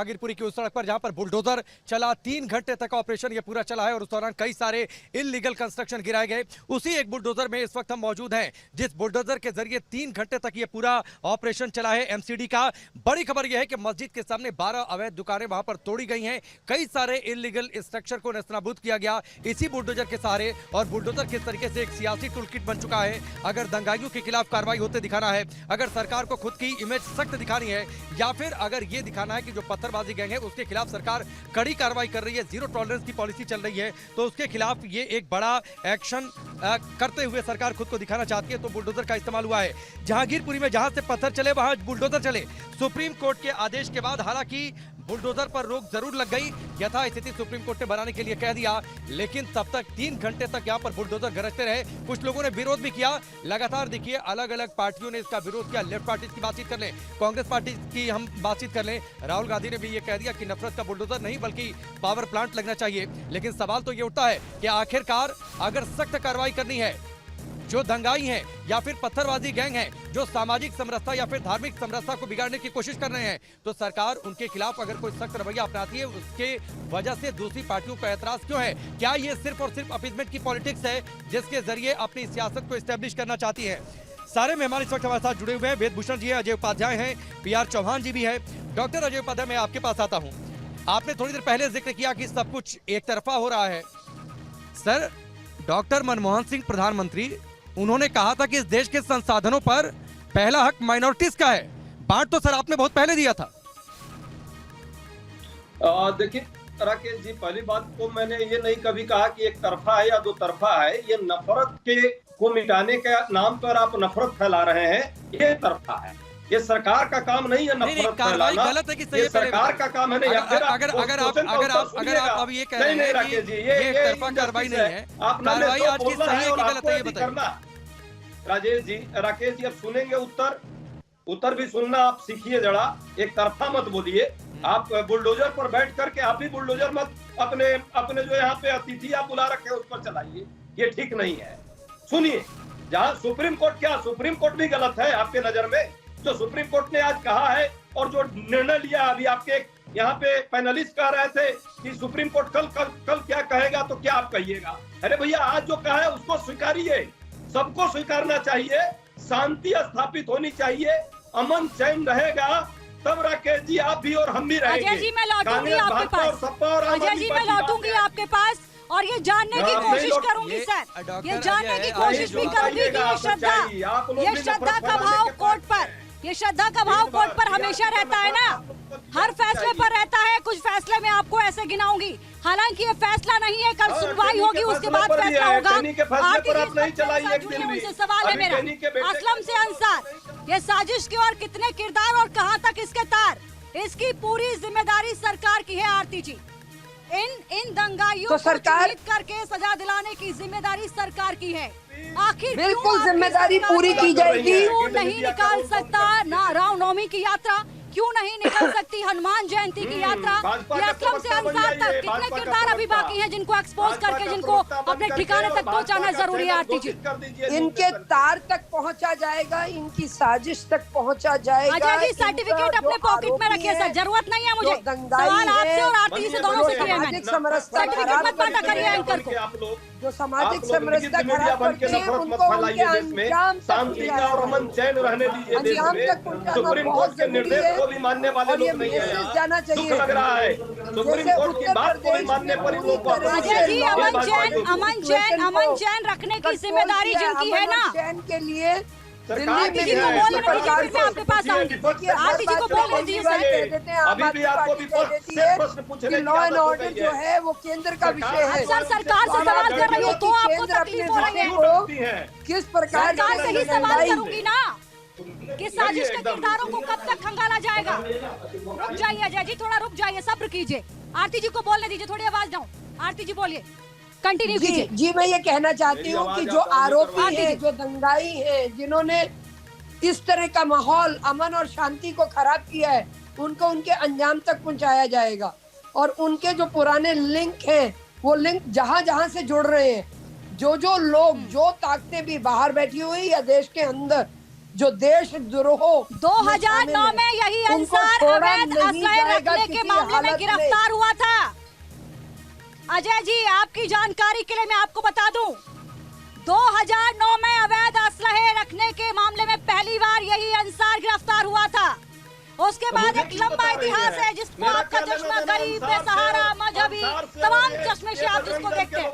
जहांगीरपुरी की उस सड़क पर जहां पर बुलडोजर चला। 3 घंटे तक ऑपरेशन ये पूरा चला है और उस दौरान कई सारे इलीगल कंस्ट्रक्शन गिराए गए। उसी एक बुलडोजर में इस वक्त हम मौजूद हैं जिस बुलडोजर के जरिए 3 घंटे तक ये पूरा ऑपरेशन चला है एमसीडी का। बड़ी खबर यह है कि मस्जिद के सामने 12 अवैध दुकानें वहां पर तोड़ी गई हैं। कई सारे इलीगल स्ट्रक्चर को नेस्तनाबूद किया गया इसी बुलडोजर के सहारे। और बुलडोजर किस तरीके से एक सियासी टूलकिट बन चुका है। अगर दंगाइयों के खिलाफ कार्रवाई होते दिखाना है, अगर सरकार को खुद की इमेज सख्त दिखानी है, या फिर अगर ये दिखाना है कि जो पत्थरबाजी गैंग है उसके खिलाफ सरकार कड़ी कार्रवाई कर रही है, जीरो टॉलरेंस की पॉलिसी चल रही है, तो उसके खिलाफ ये एक बड़ा एक्शन करते हुए सरकार खुद को दिखाना चाहती है। तो बुलडोजर का इस्तेमाल हुआ है। जहांगीरपुरी में जहां से पत्थर चले वहां बुलडोजर चले। सुप्रीम कोर्ट के आदेश के बाद हालांकि बुलडोजर पर रोक जरूर लग गई, यथास्थिति सुप्रीम कोर्ट ने बनाने के लिए कह दिया, लेकिन तब तक 3 घंटे तक यहां पर बुलडोजर गरजते रहे। कुछ लोगों ने विरोध भी किया। लगातार देखिए अलग अलग पार्टियों ने इसका विरोध किया। लेफ्ट पार्टी की बातचीत कर लें, कांग्रेस पार्टी की हम बातचीत कर लें, राहुल गांधी ने भी ये कह दिया कि नफरत का बुलडोजर नहीं बल्कि पावर प्लांट लगना चाहिए। लेकिन सवाल तो ये उठता है कि आखिरकार अगर सख्त कार्रवाई करनी है जो दंगाई हैं या फिर पत्थरबाजी गैंग हैं जो सामाजिक समरसता या फिर धार्मिक समरसता को बिगाड़ने की कोशिश कर रहे हैं, तो सरकार उनके खिलाफ अगर कोई सख्त रवैया अपनाती है उसके वजह से दूसरी पार्टियों का ऐतराज क्यों है? क्या ये सिर्फ और सिर्फ अपीजमेंट की पॉलिटिक्स है जिसके जरिए अपनी सियासत को एस्टेब्लिश करना चाहती है? सारे मेहमान इस वक्त हमारे साथ जुड़े हुए हैं। वेदभूषण जी है, अजय उपाध्याय हैं, PR चौहान जी भी है। डॉक्टर अजय उपाध्याय, मैं आपके पास आता हूँ। आपने थोड़ी देर पहले जिक्र किया कि सब कुछ एक तरफा हो रहा है। सर, डॉक्टर मनमोहन सिंह प्रधानमंत्री, उन्होंने कहा था कि इस देश के संसाधनों पर पहला हक माइनॉरिटीज का है। बांट तो सर आपने बहुत पहले दिया था। देखिए राकेश जी, पहली बात तो मैंने ये नहीं कभी कहा कि एक तरफा है या दो तरफा है। ये नफरत के को मिटाने के नाम पर आप नफरत फैला रहे हैं, ये तरफा है। ये सरकार का काम नहीं है नफरत फैलाना। गलत है कि सही, ये सरकार का काम है ना। अगर आप अब ये कह रहे हैं कि ये एक तरफा कार्रवाई नहीं है, कार्रवाई आज की सही है कि गलत है, ये बताइए। राजेश जी, राकेश जी, अब सुनेंगे उत्तर भी सुनना आप सीखिए जरा। एक तरफा मत बोलिए। आप बुलडोजर पर बैठ करके आप भी बुलडोजर मत अपने जो यहाँ पे अतिथि आप बुला रखे उस पर चलाइए, ये ठीक नहीं है। सुनिए, जहाँ सुप्रीम कोर्ट भी गलत है आपके नजर में। जो सुप्रीम कोर्ट ने आज कहा है और जो निर्णय लिया, अभी आपके यहाँ पे पैनलिस्ट कह रहे थे कि सुप्रीम कोर्ट कल क्या कहेगा, तो क्या आप कहिएगा? अरे भैया, आज जो कहा है उसको स्वीकारिए। सबको स्वीकारना चाहिए। शांति स्थापित होनी चाहिए, अमन चैन रहेगा, तब राकेश जी आप भी और हम भी रहेंगे। अजय जी, मैं लौटूंगी आपके पास। अजय जी, मैं लौटूंगी आपके पास और ये जानने की कोशिश करूंगी सर, ये जानने की कोशिश भी करूंगी कि ये श्रद्धा का भाव कोर्ट पर, ये श्रद्धा का भाव कोर्ट पर हमेशा रहता है ना, हर फैसले पर रहता है। कुछ फैसले में आपको ऐसे गिनाऊंगी, हालांकि ये फैसला नहीं है, कल सुनवाई होगी उसके बाद फैसला होगा। उनसे सवाल है मेरा, असलम से अंसार, ये साजिश की और कितने किरदार और कहां तक इसके तार, इसकी पूरी जिम्मेदारी सरकार की है। आरती जी, इन दंगाइयों को चिन्हित करके सजा दिलाने की जिम्मेदारी सरकार की है। आखिर बिल्कुल जिम्मेदारी पूरी की जाएगी। क्यों नहीं निकाल सकता ना रामनवमी की यात्रा, क्यों नहीं निकल सकती हनुमान जयंती की यात्रा? ये असलम से अंसार तक कितने किरदार अभी बाकी हैं जिनको एक्सपोज करके, जिनको अपने ठिकाने तक पहुंचाना जरूरी है। आरती जी, इनके तार तक पहुंचा जाएगा, इनकी साजिश तक पहुंचा जाएगा। अजय जी, सर्टिफिकेट अपने पॉकेट में रखिए सर, जरूरत नहीं है मुझे। सवाल आपसे और आरती से दोनों से किया है मैंने। सर्टिफिकेट मत बांटा करिए एंकर को। जो सामाजिक समरसता खराब करते हैं उनको उनके अंजाम शांति का और अमन चैन रहने दीजिए देश में। सुप्रीम कोर्ट के निर्देश को भी मानने वाले लोग नहीं है। जाना चाहिए, दुख लग रहा है सुप्रीम कोर्ट की बात को भी मानने पर इन लोगों को। अजय जी, अमन चैन रखने की जिम्मेदारी जिनकी है ना, चैन के लिए आरती जी को बोलने दीजिए, फिर मैं आपके पास आऊंगी। आरती जी को बोलने दीजिए सर। अभी भी आपको प्रश्न पूछने की लॉ एंड ऑर्डर जो है वो केंद्र का विषय है। सर, सरकार से सवाल कर रही हो तो आपको तकलीफ हो रही है। किस प्रकार सरकार से ही सवाल करूंगी ना कि साजिश के किरदारों को कब तक खंगाला जाएगा। रुक जाइए अजय जी, थोड़ा रुक जाइए, सब्र कीजिए। आरती जी को बोलने दीजिए, थोड़ी आवाज डाउन। आरती जी बोलिए, कंटिन्यू कीजिए। जी, मैं ये कहना चाहती हूँ कि जो आरोपी है, जो दंगाई है, जिन्होंने इस तरह का माहौल, अमन और शांति को खराब किया है, उनको उनके अंजाम तक पहुंचाया जाएगा। और उनके जो पुराने लिंक हैं, वो लिंक जहां जहां से जुड़ रहे हैं, जो लोग, जो ताकतें भी बाहर बैठी हुई या देश के अंदर, जो देशद्रोह 2009 में यही अंसार अवैध असलहे रखने के मामले में गिरफ्तार हुआ था। अजय जी, आपकी जानकारी के लिए मैं आपको बता दूं, 2009 में अवैध असलहे रखने के मामले में पहली बार यही अंसार गिरफ्तार हुआ था। उसके बाद एक लंबा इतिहास है जिसको आपका चश्मा गरीब, बेसहारा, मजहबी, तमाम चश्मे से आप जिसको देखते हैं।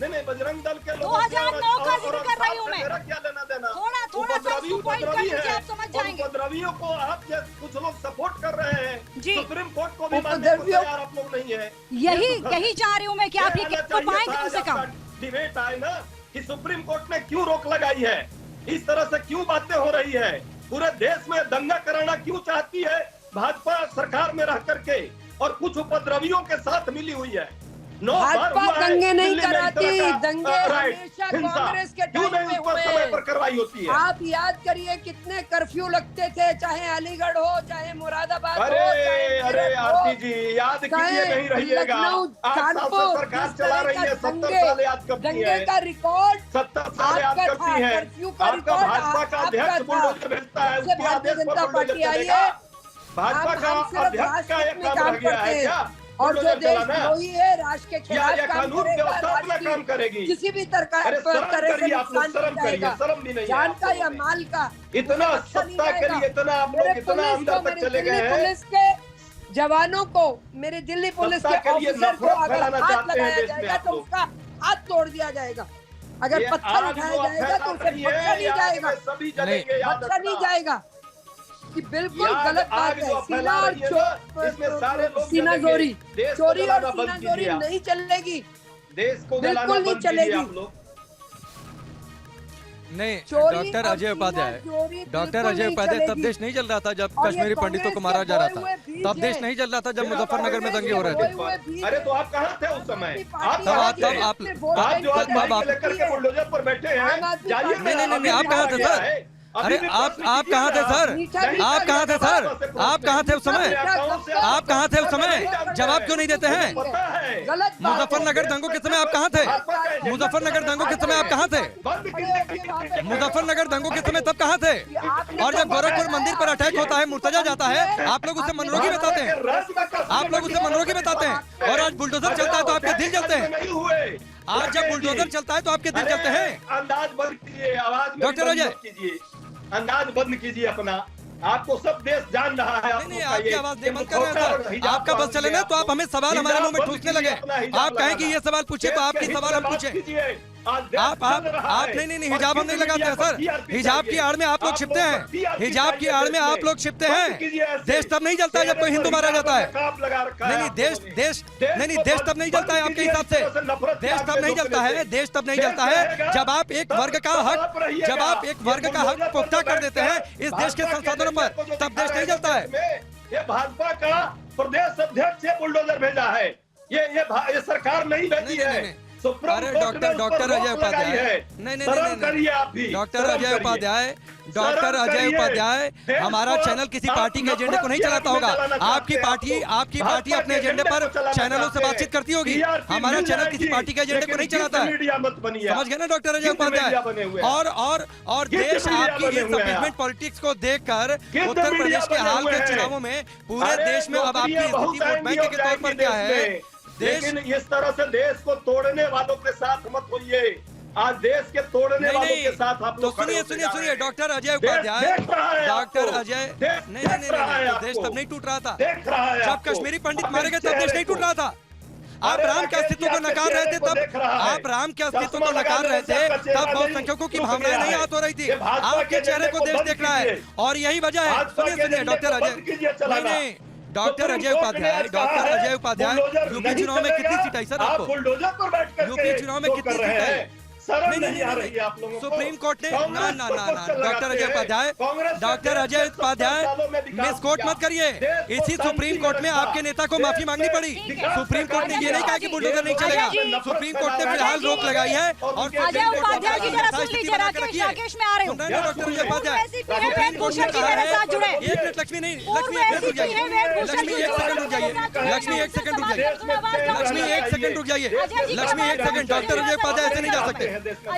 नहीं, बजरंग दल के 2009 का जिक्र कर रही हूँ मैं। क्या लेना देना? थोड़ा सा इसको पॉइंट कर लीजिए, आप समझ जाएंगे। उपद्रवियों को आप कुछ लोग सपोर्ट कर रहे हैं जी। सुप्रीम कोर्ट को भी मानने को तैयार आप लोग नहीं है। यही चाह रही हूँ मैं कि आप ये तो पाएंगे कम से कम। डिबेट आए ना कि सुप्रीम कोर्ट ने क्यों रोक लगाई है, इस तरह से क्यों बातें हो रही है, पूरे देश में दंगा कराना क्यों चाहती है भाजपा सरकार में रह करके, और कुछ उपद्रवियों के साथ मिली हुई है। भाजपा दंगे नहीं कराती, दंगे हमेशा कांग्रेस के टाइम में हुए। समय पर करवाई होती है। आप याद करिए कितने कर्फ्यू लगते थे, चाहे अलीगढ़ हो, चाहे मुरादाबाद हो, अरे आरती जी, याद कीजिए, नहीं रहिएगा। लखनऊ, कानपुर, सरकार चला रही है, 70 साल याद करती है। दंगे का रिकॉर्ड 70 साल याद करती है। कर्फ्यू का आपका रिकॉर्ड भाजपा का अध्यक्ष बुलडोजर भेजता है, उसके भारतीय आदेश पर जनता बुलडोजर पार्टी आई चलेगा। है। भाजपा का अध्यक्ष का एक काम रह गया है क्या? और जो देशद्रोही है, राष्ट्र के खिलाफ काम कानून करेगा, व्यवस्था अपना राष्ट्र काम करेगी। किसी भी तरह से नुकसान पहुंचाएगा, शर्म भी नहीं है जान आप का लोगों या में। माल का इतना सत्ता के लिए इतना आप लोग इतना अंदर तक चले गए हैं। पुलिस के जवानों को, मेरे दिल्ली पुलिस के ऑफिसर को अगर हाथ लगाया जाएगा तो उसका हाथ तोड़ दिया जाएगा। अगर पत्थर उठाया जाएगा तो उसे बख्शा नहीं जाएगा, बख्शा नहीं जाएगा। कि बिल्कुल गलत बात है। सीनाजोरी, चोरी और सीनाजोरी नहीं चलेगी, देश को बिल्कुल नहीं चलेगी। नहीं, डॉक्टर अजय उपाध्याय, तब देश नहीं चल रहा था जब कश्मीरी पंडितों को मारा जा रहा था, तब देश नहीं चल रहा था जब मुजफ्फरनगर में दंगे हो रहे थे। अरे तो आप कहाँ थे उस समय? आप लेकर के बुलडोजर पर बैठे हैं, जाइए। नहीं, आप कहाँ थे सर? अरे आप कहाँ थे सर? आप कहाँ थे सर? आप कहाँ थे उस समय? आप कहाँ थे उस समय? जवाब क्यों नहीं देते हैं? मुजफ्फरनगर दंगों के समय आप कहाँ थे? मुजफ्फरनगर दंगों के समय आप कहाँ थे? मुजफ्फरनगर दंगों के समय तब कहाँ थे? और जब गोरखपुर मंदिर पर अटैक होता है, मुर्तजा जाता है, आप लोग उसे मनोरोगी बताते हैं। आप लोग उसे मनोरोगी बताते हैं। और आज बुलडोजर चलता है तो आपके दिल जलते हैं। आज जब बुलडोजर चलता है तो आपके दिल जलते हैं। अंदाज बंद कीजिए, आवाज डॉक्टर अजय कीजिए, अंदाज बंद कीजिए अपना। आपको सब देश जान रहा है। नहीं, आपकी आवाज नहीं बंद कर रहे हैं। आपका बस चले ना तो आप हमें सवाल हमारे मुंह में ठूसने लगे। आप कहें कि ये सवाल पूछे तो आपकी सवाल हम पूछे। आप नहीं, हिजाब हम नहीं लगाते हैं सर। हिजाब की आड़ में आप लोग छिपते हैं। हिजाब की आड़ में आप लोग छिपते हैं। देश तब नहीं जलता है जब कोई हिंदू मारा जाता है। नहीं, देश तब नहीं जलता है आपके हिसाब से। देश तब नहीं जलता है, देश तब नहीं जलता है जब आप एक वर्ग का हक पुख्ता कर देते हैं इस देश के संसाधनों पर, तब देश नहीं जलता है। ये भाजपा का प्रदेश अध्यक्ष से बुलडोजर भेजा है, ये सरकार नहीं भेजी है। अरे डॉक्टर अजय उपाध्याय, नहीं, आप भी डॉक्टर अजय उपाध्याय, हमारा चैनल किसी पार्टी के एजेंडे को नहीं चलाता होगा। आपकी पार्टी अपने एजेंडे पर चैनलों से बातचीत करती होगी। हमारा चैनल किसी पार्टी के एजेंडे को नहीं चलाता है। समझ गए ना डॉक्टर अजय उपाध्याय? और देश आपकी इस अपीजमेंट पॉलिटिक्स को देखकर उत्तर प्रदेश के हाल के चुनावों में पूरे देश में अब आपकी स्थिति वोट बैंक के तौर पर क्या है? लेकिन इस तरह से देश को तोड़ने वालों के साथ मत होइए। आज देश के तोड़ने वालों के साथ आप लोग सुनिए डॉक्टर अजय उपाध्याय, नहीं, देश तब नहीं टूट रहा था। जब कश्मीरी पंडित मारे गए तब देश नहीं टूट रहा था। आप राम के अस्तित्व को नकार रहे थे तब, आप राम के अस्तित्व को नकार रहे थे तब बहुसंख्यकों की भावनाएं नहीं आहत हो रही थी। आपके चेहरे को देश देख रहा है और यही वजह है। सुनिए डॉक्टर अजय, नहीं, डॉक्टर अजय उपाध्याय, यूपी चुनाव में कितनी सीट आई सर आपको? यूपी चुनाव में कितनी सीट आई? नहीं, सुप्रीम कोर्ट ने ना डॉक्टर अजय उपाध्याय मिसकोट मत करिए। इसी सुप्रीम कोर्ट में आपके नेता को माफी मांगनी पड़ी। सुप्रीम कोर्ट ने ये नहीं कहा कि बुलडोजर नहीं चलेगा। सुप्रीम कोर्ट ने फिलहाल रोक लगाई है। और अजय उपाध्याय जी जरा सुन लीजिए, राकेश में आ रहे हो। Doctor Ajay Upadhyay, supreme court ने एक मिनट, लक्ष्मी एक सेकंड जाइए, लक्ष्मी एक सेकंड रुक जाइए, लक्ष्मी एक सेकंड रुक जाइए, लक्ष्मी एक सेकंड। डॉक्टर अजय उपाध्याय ऐसे नहीं जा सकते,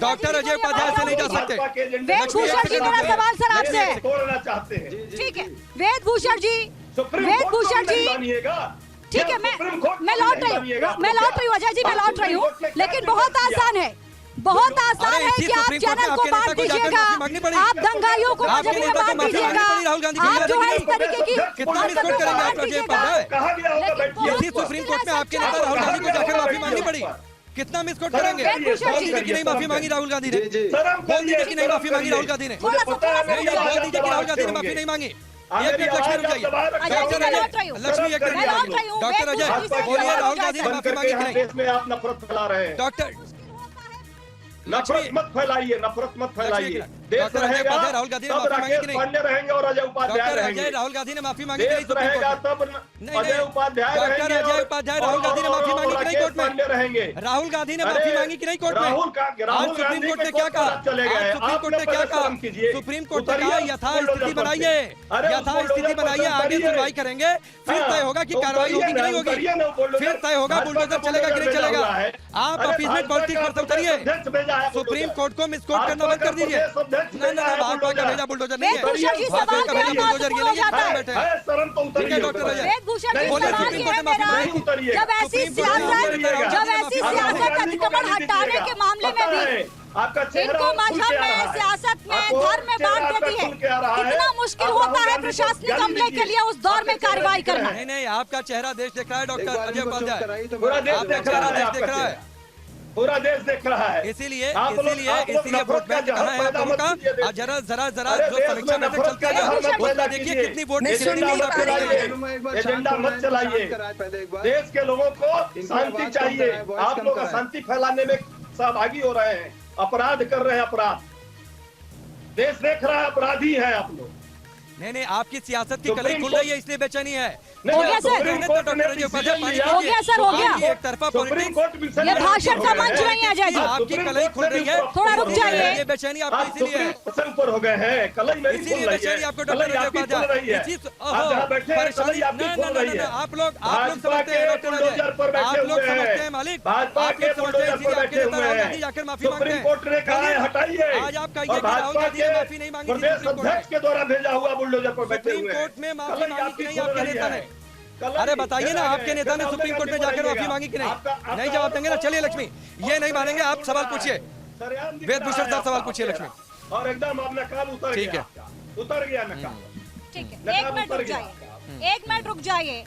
डॉक्टर अजय उपाध्याय ऐसे नहीं जा सकते। वेदभूषण जी, मेरा सवाल सर आपसे तोड़ना चाहते हैं। ठीक है वेदभूषण जी, वेदभूषण जी, ठीक है मैं लौट रही हूँ अजय जी, मैं लौट रही हूँ, लेकिन बहुत आसान है, बहुत आसान है कि आप चैनल को बांट दीजिएगा, आप दंगाइयों को मजहबी में बांट दीजिएगा, आप जो है इस तरीके की कितना मिसकोट करेंगे आप अजय उपाध्याय? इसी सुप्रीम कोर्ट में आपके नेता राहुल गांधी को जाकर माफी मांगनी पड़ी, कितना मिसकोट करेंगे? बोल दीजिए कि नहीं माफी मांगी राहुल गांधी ने, बोल दीजिए कि नहीं माफी मांगी राहुल गांधी ने, बोल दीजिए कि राहुल गांधी ने माफी नहीं मांगी। एक मिनट लक्ष्मी रुक जाइए, डॉक्टर अजय, लक्ष्मी एक मिनट, डॉक्टर अजय बोलिए राहुल गांधी ने माफी मांगी कि नहीं? में आप नफरत फैला रहे हैं। डॉक्टर नफरत मत फैलाइए, नफरत मत फैलाइए। देश रहेगा राहुल गांधी ने तब माफी मांगी कि राकेश नहीं? पांडे रहेंगे और अजय उपाध्याय रहेंगे। राहुल गांधी ने माफी मांगी कि नहीं? देश रहेगा तब अजय उपाध्याय डॉक्टर अजय उपाध्याय राहुल गांधी ने माफी मांगी कि नहीं कोर्ट में? रहेंगे राहुल गांधी ने माफी मांगी कि नहीं कोर्ट में? आज सुप्रीम कोर्ट ने क्या कहा? सुप्रीम कोर्ट ने क्या कहा? सुप्रीम कोर्ट ने कहा यथास्थिति बनाइए, यथास्थिति बनाइए, आगे सुनवाई करेंगे, फिर तय होगा कि कार्रवाई होगी कि नहीं होगी, फिर तय होगा बुलडोजर चलेगा कि नहीं चलेगा। आप अपीजमेंट पॉलिटिक्स पर उतरिए, सुप्रीम कोर्ट को मिसकोट करना बंद कर दीजिए। भाजपा का भेजा बुलडोजर नहीं है, भाजपा का भेजा बुलडोजर ये नहीं है, बैठे हैं। ठीक है डॉक्टर अजय, बोलिए सुप्रीम कोर्ट ने माफी मांगी। जब ऐसी सियासत अतिक्रमण हटाने के मामले में भी इनको मजहब में, सियासत में, धर्म में बांट देती है, कितना मुश्किल होता है प्रशासनिक अमले के लिए उस दौर में कार्रवाई करना। नहीं, आपका चेहरा देश देख रहा है डॉक्टर अजय उपाध्याय, पूरा देश देख रहा है, पूरा देश देख रहा है। इसीलिए वोट बैंक कहाँ है आप लोगों का? जरा जो समीक्षा में चलती है देखिए कितनी वोट, एजेंडा मत चलाइए। देश के लोगों को शांति चाहिए, आप लोग अशांति फैलाने में सहभागी हो रहे हैं, अपराध कर रहे हैं, अपराध देश देख रहा है, अपराधी है आप लोग। नहीं, आपकी सियासत की कलई खुल रही है इसलिए बेचैनी है। हो गया सर, हो गया सर, हो गया। एक तरफा पॉलिटिक्स, ये भाषण का मंच नहीं है अजय जी, आपकी कलई खुल रही है, थोड़ा रुक जाइए। ये बेचैनी आपको इसीलिए है, ऊपर हो गए हैं, कलई मेरी इसीलिए बेचैनी आपको डॉक्टर अजय उपाध्याय परेशानी। आप लोग समझते हैं डॉक्टर अजय, आप लोग समझते हैं मालिक, आप लोग समझते हैं इसीलिए आपके नेता राहुल गांधी जाकर माफी मांगते हैं। आज आप कहिए कि राहुल गांधी ने माफी नहीं मांगी थी सुप्रीम कोर्ट के द्वारा भेजा हुआ बुलडोजर पर बैठे सुप्रीम हुए कोर्ट में माफी मांगी कि नहीं आपके नेता ने? अरे बताइए ना, आपके नेता ने सुप्रीम कोर्ट में जाकर माफी मांगी कि नहीं? नहीं जवाब देंगे ना, चलिए लक्ष्मी, ये नहीं मानेंगे, आप सवाल पूछिए, वेदभूषण साहब सवाल पूछिए लक्ष्मी। और एकदम आप नकाब उतर ठीक है, उतर गया नकाब। ठीक है, एक मिनट रुक जाइए, एक मिनट रुक जाइए।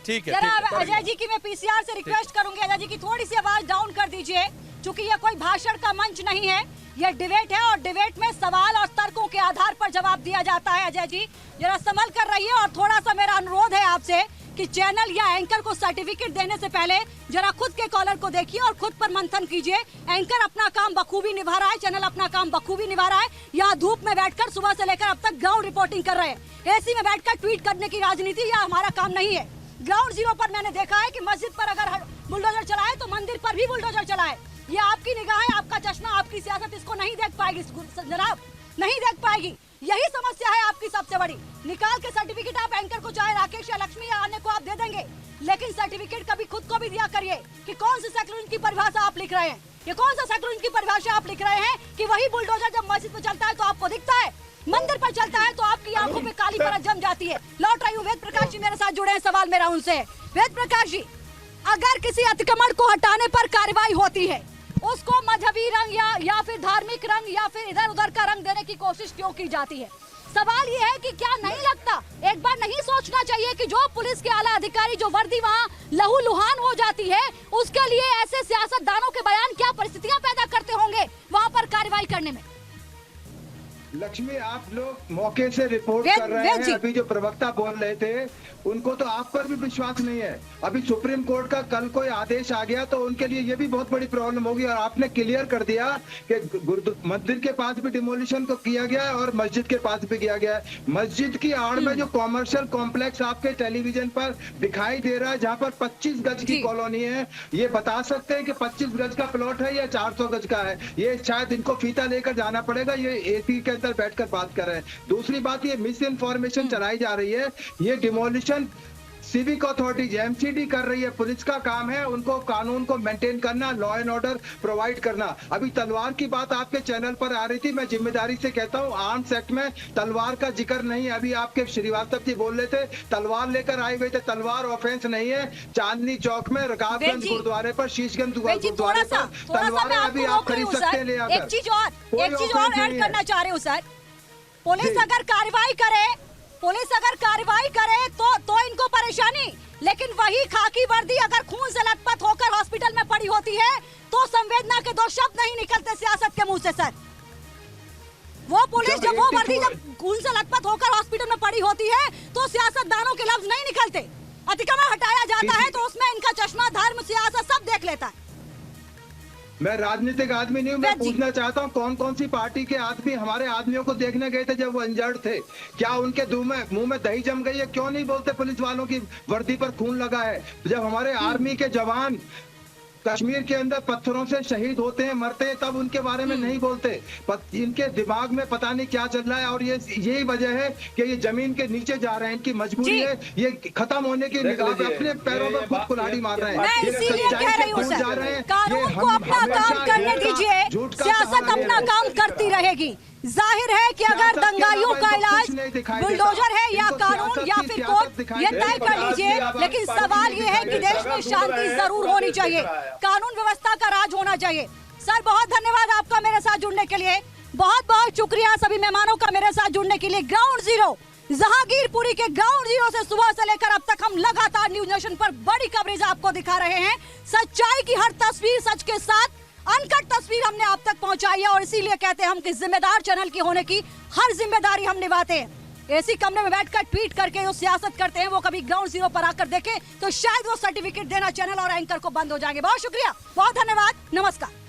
ठीक है, जरा अजय जी की मैं पीसीआर से रिक्वेस्ट करूंगी, अजय जी की थोड़ी सी आवाज डाउन कर दीजिए, क्योंकि ये कोई भाषण का मंच नहीं है, ये डिबेट है और डिबेट में सवाल और तर्कों के आधार पर जवाब दिया जाता है। अजय जी जरा संभल कर रहिए, और थोड़ा सा मेरा अनुरोध है आपसे कि चैनल या एंकर को सर्टिफिकेट देने से पहले जरा खुद के कॉलर को देखिए और खुद पर मंथन कीजिए। एंकर अपना काम बखूबी निभा रहा है, चैनल अपना काम बखूबी निभा रहा है। यहाँ धूप में बैठकर सुबह से लेकर अब तक ग्राउंड रिपोर्टिंग कर रहे हैं, एसी में बैठकर ट्वीट करने की राजनीति यह हमारा काम नहीं है। ग्राउंड जीरो पर मैंने देखा है कि मस्जिद पर अगर बुलडोजर चलाए तो मंदिर पर भी बुलडोजर चलाए। ये आपकी निगाह है, आपका चश्मा, आपकी सियासत इसको नहीं देख पाएगी जनाब, नहीं देख पाएगी। यही समस्या है आपकी सबसे बड़ी। निकाल के सर्टिफिकेट आप एंकर को, चाहे राकेश या लक्ष्मी या अन्य को आप दे देंगे, लेकिन सर्टिफिकेट कभी खुद को भी दिया करिए कि कौन सी सेक्युलरिज्म की परिभाषा आप लिख रहे हैं। ये कौन सा सेक्युलरिज्म की परिभाषा आप लिख रहे हैं कि वही बुलडोजर जब मस्जिद में चलता है तो आपको दिखता है, मंदिर पर चलता है तो आपकी आंखों पे काली परत जम जाती है। लौट रही हूँ, वेद प्रकाश जी मेरे साथ जुड़े हैं, सवाल मेरा उनसे। वेद प्रकाश जी, अगर किसी अतिक्रमण को हटाने पर कार्रवाई होती है, उसको मजहबी रंग या फिर धार्मिक रंग या फिर इधर उधर का रंग देने की कोशिश क्यों की जाती है? सवाल ये है कि क्या नहीं लगता, एक बार नहीं सोचना चाहिए कि जो पुलिस के आला अधिकारी, जो वर्दी वहाँ लहूलुहान हो जाती है, उसके लिए ऐसे सियासतदानों के बयान क्या परिस्थितियां पैदा करते होंगे वहाँ पर कार्रवाई करने में? लक्ष्मी, आप लोग मौके से रिपोर्ट कर रहे हैं। अभी जो प्रवक्ता बोल रहे थे उनको तो आप पर भी विश्वास नहीं है। अभी सुप्रीम कोर्ट का कल कोई आदेश आ गया तो उनके लिए ये भी बहुत बड़ी प्रॉब्लम होगी। और आपने क्लियर कर दिया कि मंदिर के पास भी डिमोलिशन को किया गया है और मस्जिद के पास भी किया गया है। मस्जिद की आड़ में जो कॉमर्शियल कॉम्प्लेक्स आपके टेलीविजन पर दिखाई दे रहा है, जहाँ पर 25 गज की कॉलोनी है, ये बता सकते हैं कि 25 गज का प्लॉट है या 400 गज का है? ये शायद इनको फीता लेकर जाना पड़ेगा, ये एसी के अंदर बैठकर बात कर रहे हैं। दूसरी बात, ये मिस इन्फॉर्मेशन चलाई जा रही है, ये डिमोलिशन सिविक अथॉरिटीज एमसीडी कर रही है, पुलिस का काम है उनको कानून को मेंटेन करना, लॉ एंड ऑर्डर प्रोवाइड करना। अभी तलवार की बात आपके चैनल पर आ रही थी, मैं जिम्मेदारी से कहता हूँ आर्म्स एक्ट में तलवार का जिक्र नहीं है। अभी आपके श्रीवास्तव जी बोल रहे थे तलवार लेकर आए हुए थे, तलवार ऑफेंस नहीं है। चांदनी चौक में रकाबगंज गुरुद्वारे पर, शीशगंज गुरुद्वारे पर तलवारें अभी आप खरीद सकते हैं ले आकर। एक चीज और ऐड करना चाह रही हूँ सर, पुलिस अगर कार्रवाई करे तो इनको परेशानी, लेकिन वही खाकी वर्दी अगर खून से लथपथ होकर हॉस्पिटल में पड़ी होती है तो संवेदना के दो शब्द नहीं निकलते सियासत के मुंह से सर। वो पुलिस जब वो वर्दी जब खून से लथपथ होकर हॉस्पिटल में पड़ी होती है तो सियासतदानों के लफ्ज नहीं निकलते। अतिक्रमण हटाया जाता है तो उसमें इनका चश्मा, धर्म, सियासत सब देख लेता है। मैं राजनीतिक आदमी नहीं हूँ, मैं पूछना चाहता हूँ कौन कौन सी पार्टी के आदमी हमारे आदमियों को देखने गए थे जब वो इंजर्ड थे? क्या उनके मुंह में दही जम गई है? क्यों नहीं बोलते पुलिस वालों की वर्दी पर खून लगा है? जब हमारे आर्मी के जवान कश्मीर के अंदर पत्थरों से शहीद होते हैं, मरते हैं, तब उनके बारे में नहीं बोलते। इनके दिमाग में पता नहीं क्या चल रहा है, और यही वजह है कि ये जमीन के नीचे जा रहे हैं। इनकी मजबूरी है, ये खत्म होने की निगाह पे अपने पैरों में खुद कुल्हाड़ी मार रहे हैं। मैं इसीलिए कह रही हूं सर, कानून को अपना काम करने दीजिए, सियासत अपना काम करती रहेगी। जाहिर है कि अगर दंगाइयों का इलाज बुलडोजर है या कानून या फिर कोर्ट, ये तय कर लीजिए, लेकिन सवाल ये है कि देश में शांति जरूर होनी चाहिए, कानून व्यवस्था का राज होना चाहिए। सर बहुत धन्यवाद आपका मेरे साथ जुड़ने के लिए, बहुत बहुत शुक्रिया सभी मेहमानों का मेरे साथ जुड़ने के लिए। ग्राउंड जीरो, जहांगीरपुरी के ग्राउंड जीरो से सुबह से लेकर अब तक हम लगातार न्यूज नेशन पर बड़ी कवरेज आपको दिखा रहे हैं। सच्चाई की हर तस्वीर, सच के साथ अनकट तस्वीर हमने आप तक पहुंचाई है, और इसीलिए कहते हैं हम कि जिम्मेदार चैनल की होने की हर जिम्मेदारी हम निभाते हैं। एसी कमरे में बैठकर ट्वीट करके जो सियासत करते हैं वो कभी ग्राउंड जीरो पर आकर देखें तो शायद वो सर्टिफिकेट देना चैनल और एंकर को बंद हो जाएंगे। बहुत शुक्रिया, बहुत धन्यवाद, नमस्कार।